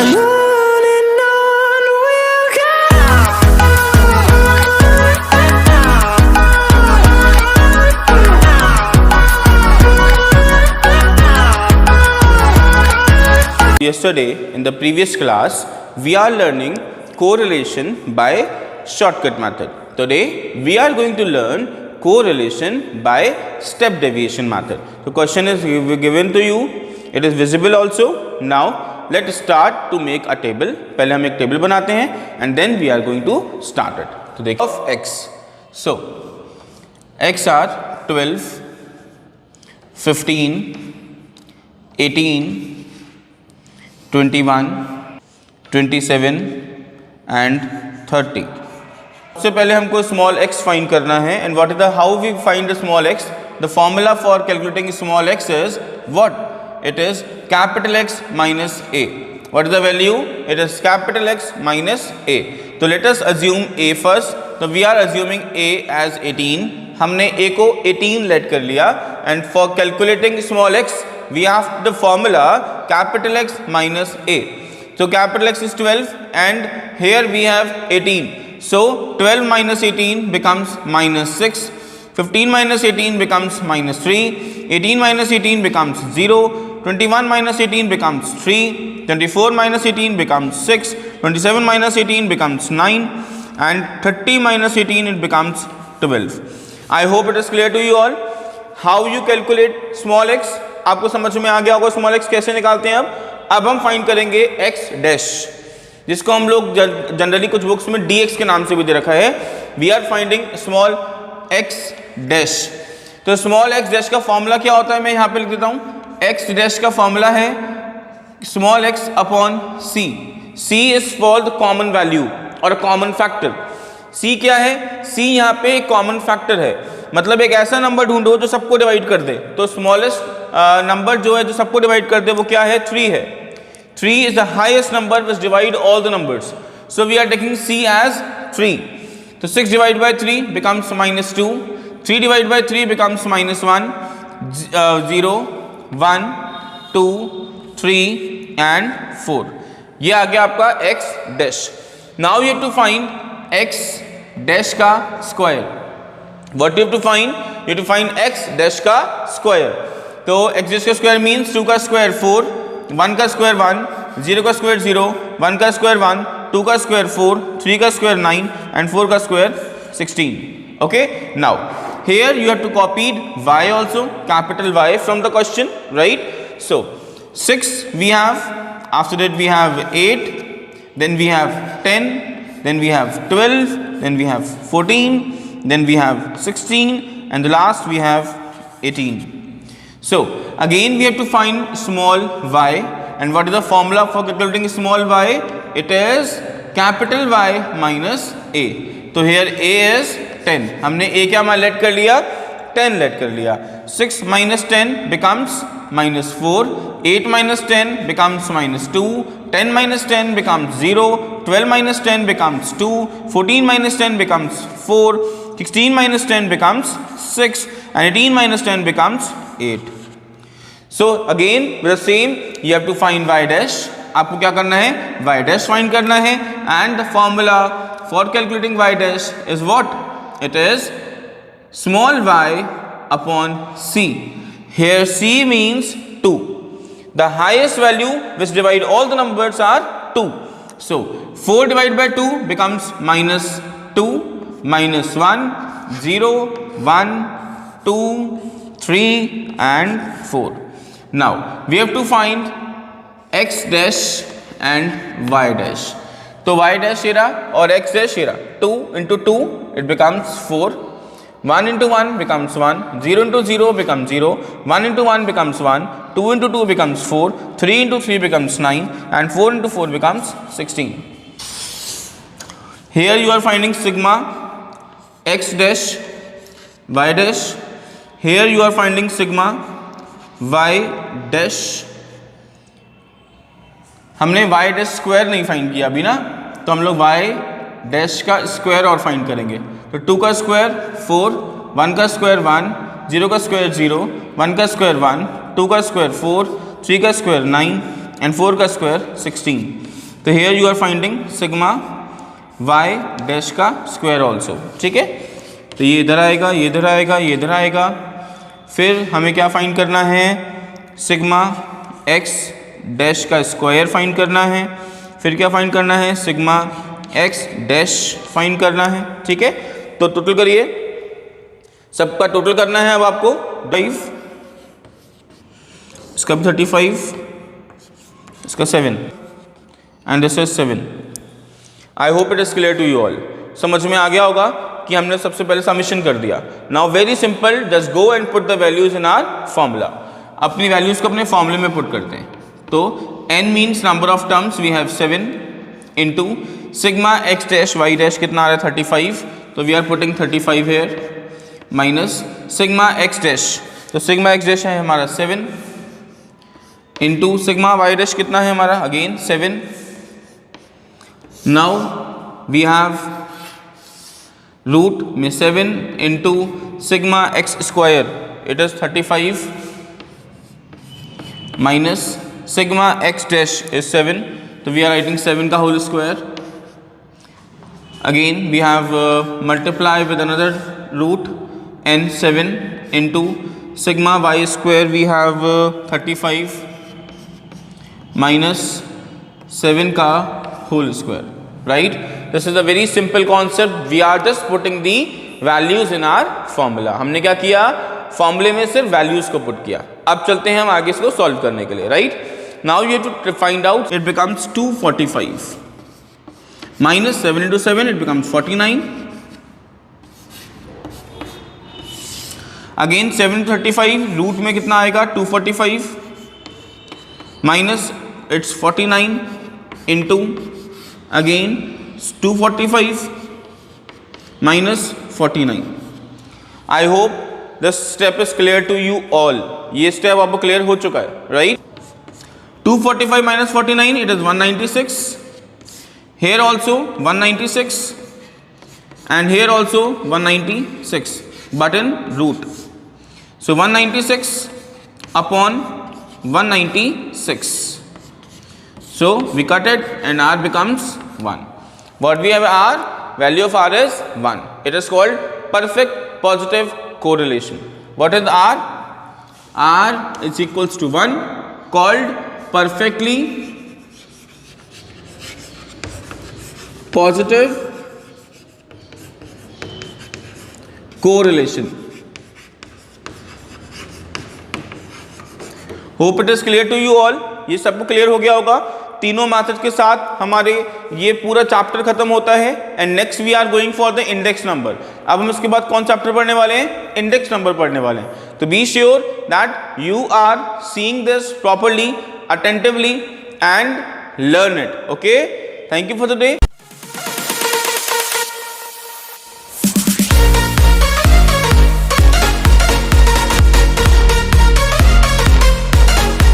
and on we'll go. Yesterday in the previous class we are learning correlation by shortcut method. Today we are going to learn correlation by step deviation method. The question is given to you, it is visible also. Now let's start to make a table. पहले हम एक table बनाते हैं and then we are going to start it. तो देखो of x. So x are 12, 15, 18, 21, 27 and 30. सबसे पहले हमको स्मॉल x फाइंड करना है and what is the how we find the small x? The formula for calculating small x is what? It is capital X minus a. What is the value? It is capital X minus a. So let us assume a first. So we are assuming a as 18. हमने a को 18 late कर लिया and for calculating small x we have the formula capital X minus a. So capital X is 12 and here we have 18. So 12 minus 18 becomes minus 6. 15 minus 18 becomes minus 3. 18 minus 18 becomes 0. 21 minus 18 becomes 3. 24 minus 18 becomes 6. 27 minus 18 becomes 9. And 30 minus 18 it becomes 12. I hope it is clear to you all. How you calculate small x? आपको समझ में आ गया होगा small x कैसे निकालते हैं. अब हम फाइंड करेंगे x डैश, जिसको हम लोग जनरली कुछ बुक्स में dx के नाम से भी दे रखा है. We are finding small x dash. तो स्मॉल x डैश का फॉर्मूला क्या होता है, मैं यहाँ पे लिख देता हूँ. x डैश का फॉर्मूला है small x upon c. c is for the common value और कॉमन फैक्टर. c क्या है? c यहाँ पे कॉमन फैक्टर है, मतलब एक ऐसा नंबर ढूंढो जो सबको डिवाइड कर दे. तो स्मॉलेस्ट नंबर जो है जो सबको डिवाइड कर दे वो क्या है? 3 है. 3 is the highest number which divide all the numbers. So we are taking c as 3. So 6 divided by 3 becomes minus 2. 3 divided by 3 becomes minus 1. 0, 1, 2, 3 and 4. ये आ गया आपका x dash. Now you have to find x dash का square. What you have to find? You have to find x dash का square. तो x dash का square means 2 का square 4, 1 का square 1, 0 का square 0, 1 का square 1, 2 का square 4, 3 का square 9 and 4 का square 16. Okay, now here you have to copy y also, capital Y from the question, right? So 6 we have, after that we have 8, then we have 10, then we have 12, then we have 14, then we have 16 and the last we have 18. So again we have to find small y and what is the formula for calculating small y? It is capital Y minus a. तो here a is 10. हमने a क्या मान late कर लिया? 10 late कर लिया. 6 minus 10 becomes minus 4. 8 minus 10 becomes minus 2. 10 minus 10 becomes 0. 12 minus 10 becomes 2. 14 minus 10 becomes 4. 16 minus 10 becomes 6 and 18 minus 10 becomes 8. So again with the same you have to find y dash. आपको क्या करना है? y dash find करना है and the formula for calculating y dash is what? It is small y upon c. Here c means 2. The highest value which divide all the numbers are 2. So 4 divided by 2 becomes minus 2, minus 1, 0, 1, 2, 3 and 4. Now we have to find x dash and y dash. तो y dash ये रहा और x dash ये रहा. 2 into 2 it becomes 4. 1 into 1 becomes 1. 0 into 0 becomes 0. 1 into 1 becomes 1. 2 into 2 becomes 4. 3 into 3 becomes 9 and 4 into 4 becomes 16. Here you are finding sigma x dash y dash. Here you are finding sigma y dash. हमने y dash square नहीं find किया अभी ना, तो हम लोग y dash का square और फाइंड करेंगे. तो 2 का स्क्वायर 4, 1 का स्क्वायर 1, 0 का स्क्वायर 0, 1 का स्क्वायर 1, 2 का स्क्वायर 4, 3 का स्क्वायर 9 and 4 का स्क्वायर 16. तो here you are finding sigma y dash का स्क्वायर ऑल्सो. ठीक है, तो ये इधर आएगा, ये इधर आएगा, ये इधर आएगा. फिर हमें क्या फाइंड करना है, सिग्मा x डैश का स्क्वायर फाइंड करना है. फिर क्या फाइंड करना है, सिग्मा x डैश फाइंड करना है. ठीक है, तो टोटल करिए, सबका टोटल करना है अब आपको. 5, इसका भी 35, इसका 7 and this is 7. I hope it is clear to you all. समझ में आ गया होगा कि हमने सबसे पहले समिशन कर दिया. Now very simple, just go and put the values in our formula. अपनी वैल्यूज को अपने फॉर्मूले में पुट करते हैं. तो n means number of terms, we have 7 into sigma x dash y dash कितना आ रहा है 35, तो we are putting 35 here, minus sigma x dash, तो सिग्मा x डैश है हमारा 7 इंटू सिग्मा y डैश कितना है हमारा again 7. Now we have root में 7 into sigma x square, it is 35 minus sigma x dash is 7, तो we are writing 7 का whole square. Again we have multiply with another root and 7 into sigma y square, we have 35 minus 7 का whole square, right? This is a very simple concept. We are just putting the values in our formula. हमने क्या किया, फॉर्मूले में सिर्फ values को put किया. अब चलते हैं हम आगे इसको सॉल्व करने के लिए, right? Now you have to find out, it becomes 245 minus 7 into 7, it becomes 49. Again 7 35, root में कितना आएगा 245 minus it's 49 into again 245 minus 49. I hope this step is clear to you all. ये स्टेप आपको clear हो चुका है, right? 245 minus 49, it is 196. Here also 196 and here also 196, but in root. So 196 upon 196. So we cut it and r becomes 1. What we have, r value of r is 1. It is called perfect positive correlation. What is r? R is equals to 1, called perfectly positive correlation. Hope it is clear to you all. ये सबको clear हो गया होगा. तीनों method के साथ हमारे ये पूरा चैप्टर खत्म होता है and next we are going for the index number. अब हम इसके बाद कौन चैप्टर पढ़ने वाले हैं, इंडेक्स नंबर पढ़ने वाले हैं. तो be sure that you are seeing this properly, attentively and learn it. Okay, thank you for the day.